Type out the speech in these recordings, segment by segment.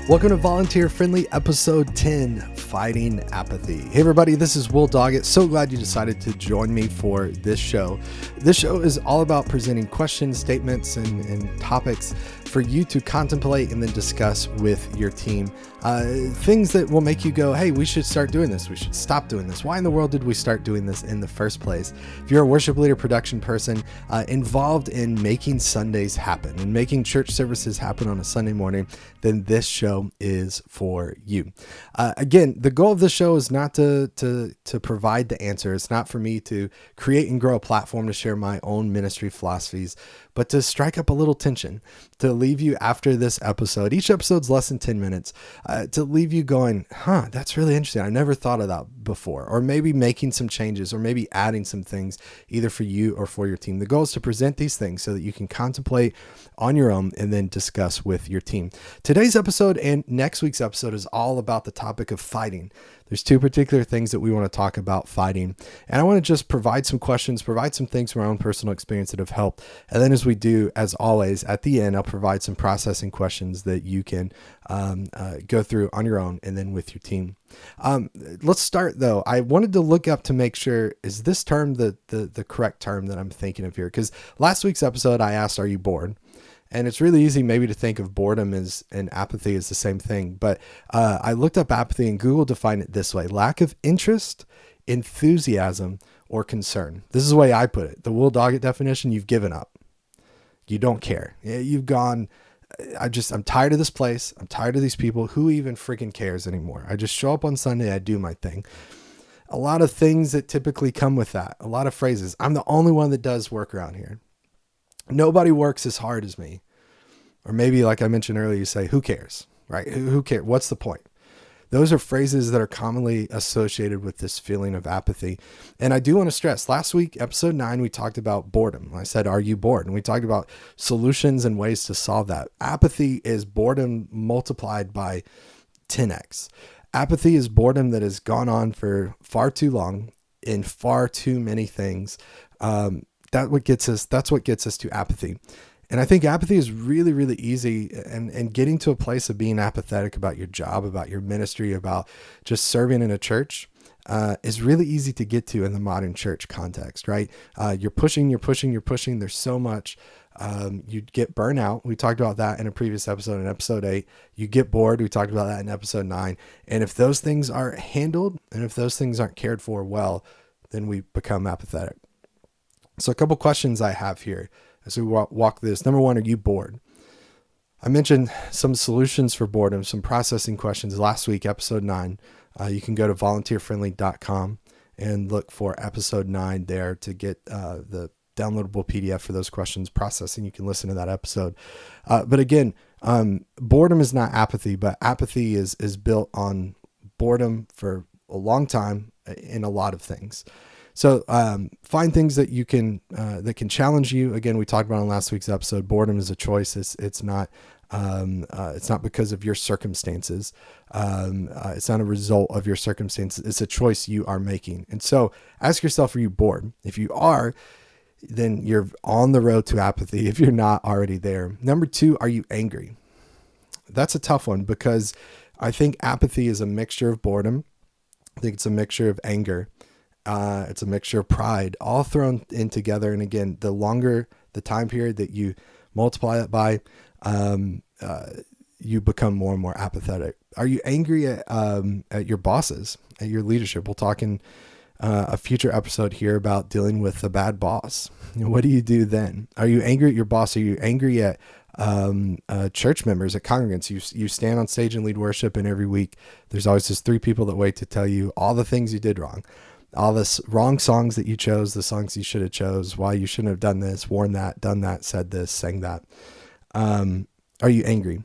Welcome to Volunteer Friendly Episode 10, Fighting Apathy. Hey everybody, this is Will Doggett. So glad you decided to join me for this show. This show is all about presenting questions, statements, and topics for you to contemplate and then discuss with your team. Things that will make you go, hey, we should start doing this. We should stop doing this. Why in the world did we start doing this in the first place? If you're a worship leader, production person involved in making Sundays happen and making church services happen on a Sunday morning, then this show is for you. Again, the goal of this show is not to provide the answer. It's not for me to create and grow a platform to share my own ministry philosophies, but to strike up a little tension, to leave you after this episode. Each episode's less than 10 minutes, to leave you going, that's really interesting. I never thought of that before. Or maybe making some changes, or maybe adding some things either for you or for your team. The goal is to present these things so that you can contemplate on your own and then discuss with your team. Today's episode and next week's episode is all about the topic of fighting. There's two particular things that we want to talk about fighting. And I want to just provide some questions, provide some things from our own personal experience that have helped. And then as we do, as always, at the end, I'll provide some processing questions that you can go through on your own and then with your team. Let's start though. I wanted to look up to make sure, is this term the correct term that I'm thinking of here? Because last week's episode, I asked, are you bored? And it's really easy maybe to think of boredom and apathy as the same thing. But I looked up apathy and Google defined it this way: lack of interest, enthusiasm, or concern. This is the way I put it. The Will Doggett definition: you've given up. You don't care. You've gone, I'm tired of this place. I'm tired of these people. Who even freaking cares anymore? I just show up on Sunday. I do my thing. A lot of things that typically come with that. A lot of phrases. I'm the only one that does work around here. Nobody works as hard as me. Or maybe, like I mentioned earlier, you say, who cares, right? Who cares? What's the point? Those are phrases that are commonly associated with this feeling of apathy. And I do want to stress, last week, episode 9, we talked about boredom. I said, are you bored? And we talked about solutions and ways to solve that. Apathy is boredom multiplied by 10x. Apathy is boredom that has gone on for far too long in far too many things. That's what gets us to apathy. And I think apathy is really, really easy, and getting to a place of being apathetic about your job, about your ministry, about just serving in a church is really easy to get to in the modern church context, right? You're pushing. There's so much. You get burnout. We talked about that in a previous episode, in episode 8. You get bored. We talked about that in episode 9. And if those things aren't handled, and if those things aren't cared for well, then we become apathetic. So a couple questions I have here as we walk this. Number one, are you bored? I mentioned some solutions for boredom, some processing questions last week, episode 9. You can go to volunteerfriendly.com and look for episode 9 there to get the downloadable PDF for those questions processing. You can listen to that episode. But again, boredom is not apathy, but apathy is built on boredom for a long time in a lot of things. So find things that you can that can challenge you. Again, we talked about in last week's episode. Boredom is a choice. It's not because of your circumstances. It's not a result of your circumstances. It's a choice you are making. And so ask yourself, are you bored? If you are, then you're on the road to apathy. If you're not already there. Number 2, are you angry? That's a tough one because I think apathy is a mixture of boredom. I think it's a mixture of anger. It's a mixture of pride, all thrown in together. And again, the longer the time period that you multiply it by, you become more and more apathetic. Are you angry at your bosses, at your leadership? We'll talk in a future episode here about dealing with a bad boss. What do you do then? Are you angry at your boss? Are you angry at church members, at congregants? You stand on stage and lead worship, and every week there's always just 3 people that wait to tell you all the things you did wrong. All the wrong songs that you chose, the songs you should have chose, why you shouldn't have done this, worn that, done that, said this, sang that. Are you angry?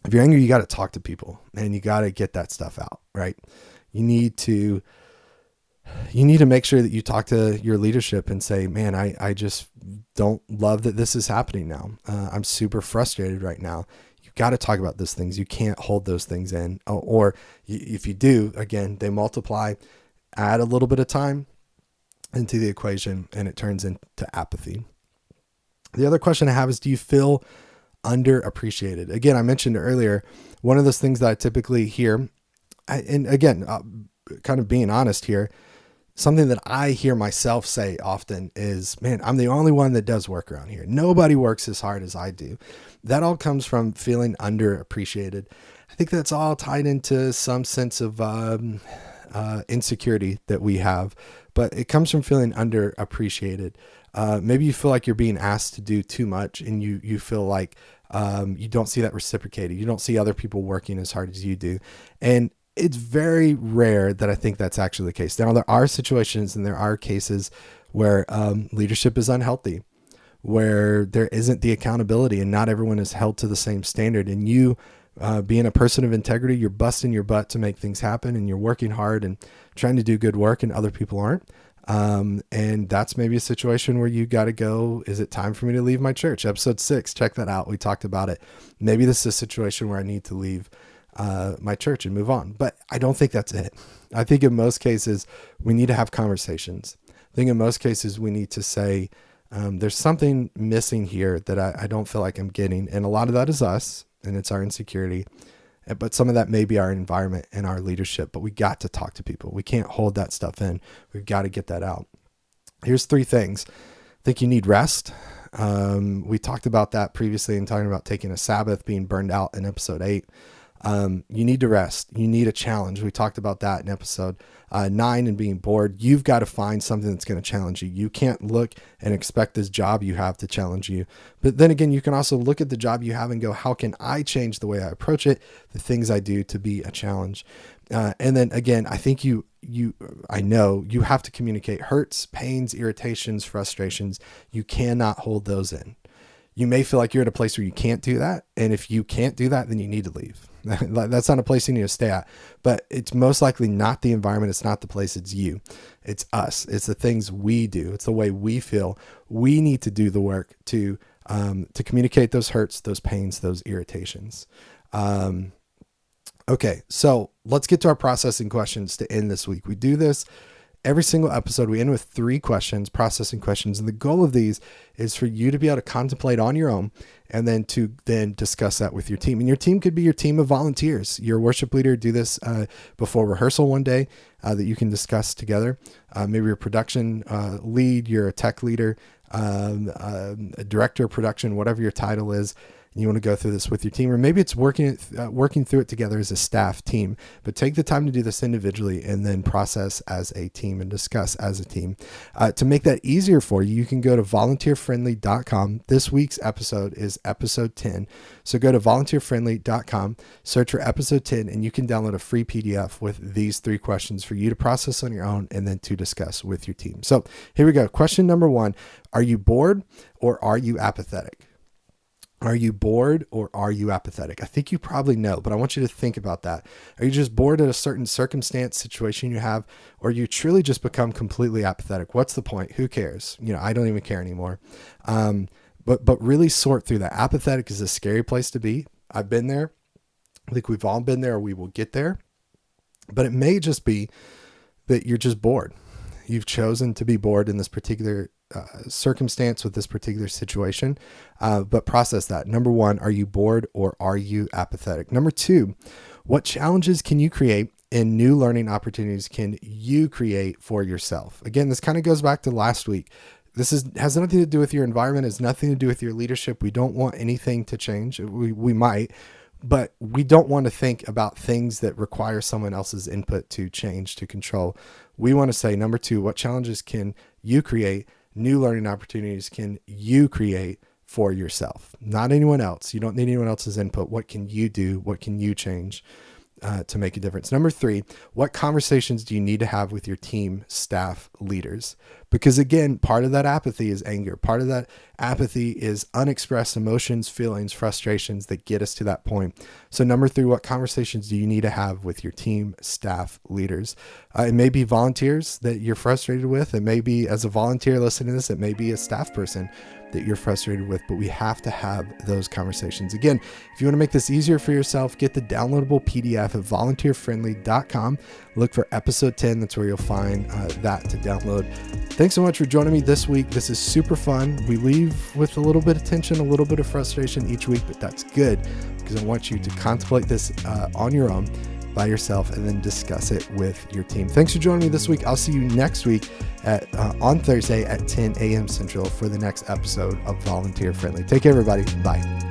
If you're angry, you got to talk to people and you got to get that stuff out, right? You need to make sure that you talk to your leadership and say, man, I just don't love that this is happening now. I'm super frustrated right now. You've got to talk about those things. You can't hold those things in. Or if you do, again, they multiply. Add a little bit of time into the equation and it turns into apathy. The other question I have is, do you feel underappreciated. Again, I mentioned earlier, one of those things that I typically hear, and again, kind of being honest here, something that I hear myself say often is, man, I'm the only one that does work around here. Nobody works as hard as I do. That all comes from feeling underappreciated. I think that's all tied into some sense of insecurity that we have, but it comes from feeling underappreciated. Maybe you feel like you're being asked to do too much, and you feel like you don't see that reciprocated. You don't see other people working as hard as you do. And it's very rare that I think that's actually the case. Now, there are situations and there are cases where leadership is unhealthy, where there isn't the accountability and not everyone is held to the same standard. And you, being a person of integrity, you're busting your butt to make things happen, and you're working hard and trying to do good work, and other people aren't. And that's maybe a situation where you got to go, is it time for me to leave my church? Episode 6, check that out. We talked about it. Maybe this is a situation where I need to leave my church and move on. But I don't think that's it. I think in most cases, we need to have conversations. I think in most cases, we need to say, there's something missing here that I don't feel like I'm getting. And a lot of that is us, and it's our insecurity. But some of that may be our environment and our leadership, but we got to talk to people. We can't hold that stuff in. We've got to get that out. Here's 3 things. I think you need rest. We talked about that previously in talking about taking a Sabbath, being burned out in episode 8. You need to rest. You need a challenge. We talked about that in episode 9 and being bored. You've got to find something that's going to challenge you. You can't look and expect this job you have to challenge you. But then again, you can also look at the job you have and go, how can I change the way I approach it, the things I do to be a challenge? And then again, I think I know you have to communicate hurts, pains, irritations, frustrations. You cannot hold those in. You may feel like you're at a place where you can't do that. And if you can't do that, then you need to leave. That's not a place you need to stay at, but it's most likely not the environment. It's not the place. It's you. It's us. It's the things we do. It's the way we feel. We need to do the work to communicate those hurts, those pains, those irritations. Okay. So let's get to our processing questions to end this week. We do this every single episode. We end with 3 questions, processing questions. And the goal of these is for you to be able to contemplate on your own, and then to discuss that with your team. And your team could be your team of volunteers. Your worship leader, do this before rehearsal one day that you can discuss together. Maybe your production lead, you're a tech leader, a director of production, whatever your title is. And you want to go through this with your team, or maybe it's working through it together as a staff team. But take the time to do this individually and then process as a team and discuss as a team. To make that easier for you, you can go to volunteerfriendly.com. This week's episode is episode 10. So go to volunteerfriendly.com, search for episode 10, and you can download a free PDF with these 3 questions for you to process on your own and then to discuss with your team. So here we go. Question number 1, are you bored or are you apathetic? Are you bored or are you apathetic? I think you probably know, but I want you to think about that. Are you just bored at a certain circumstance, situation you have, or you truly just become completely apathetic? What's the point? Who cares? I don't even care anymore. But really sort through that. Apathetic is a scary place to be. I've been there. I think we've all been there, or we will get there. But it may just be that you're just bored. You've chosen to be bored in this particular circumstance with this particular situation, but process that. Number 1, are you bored or are you apathetic? Number 2, what challenges can you create and new learning opportunities can you create for yourself? Again, this kind of goes back to last week. This has nothing to do with your environment. Has nothing to do with your leadership. We don't want anything to change. We might, but we don't want to think about things that require someone else's input to change, to control. We want to say, number 2, what challenges can you create? New learning opportunities can you create for yourself, not anyone else. You don't need anyone else's input. What can you do? What can you change to make a difference? Number 3, what conversations do you need to have with your team, staff, leaders? Because again, part of that apathy is anger. Part of that apathy is unexpressed emotions, feelings, frustrations that get us to that point. So number 3, what conversations do you need to have with your team, staff, leaders? It may be volunteers that you're frustrated with. It may be, as a volunteer listening to this, it may be a staff person that you're frustrated with, but we have to have those conversations. Again, if you want to make this easier for yourself, get the downloadable PDF at volunteerfriendly.com. Look for episode 10. That's where you'll find that to download. Thanks so much for joining me this week. This is super fun. We leave with a little bit of tension, a little bit of frustration each week, but that's good because I want you to contemplate this on your own by yourself and then discuss it with your team. Thanks for joining me this week. I'll see you next week on Thursday at 10 a.m. Central for the next episode of Volunteer Friendly. Take care, everybody. Bye.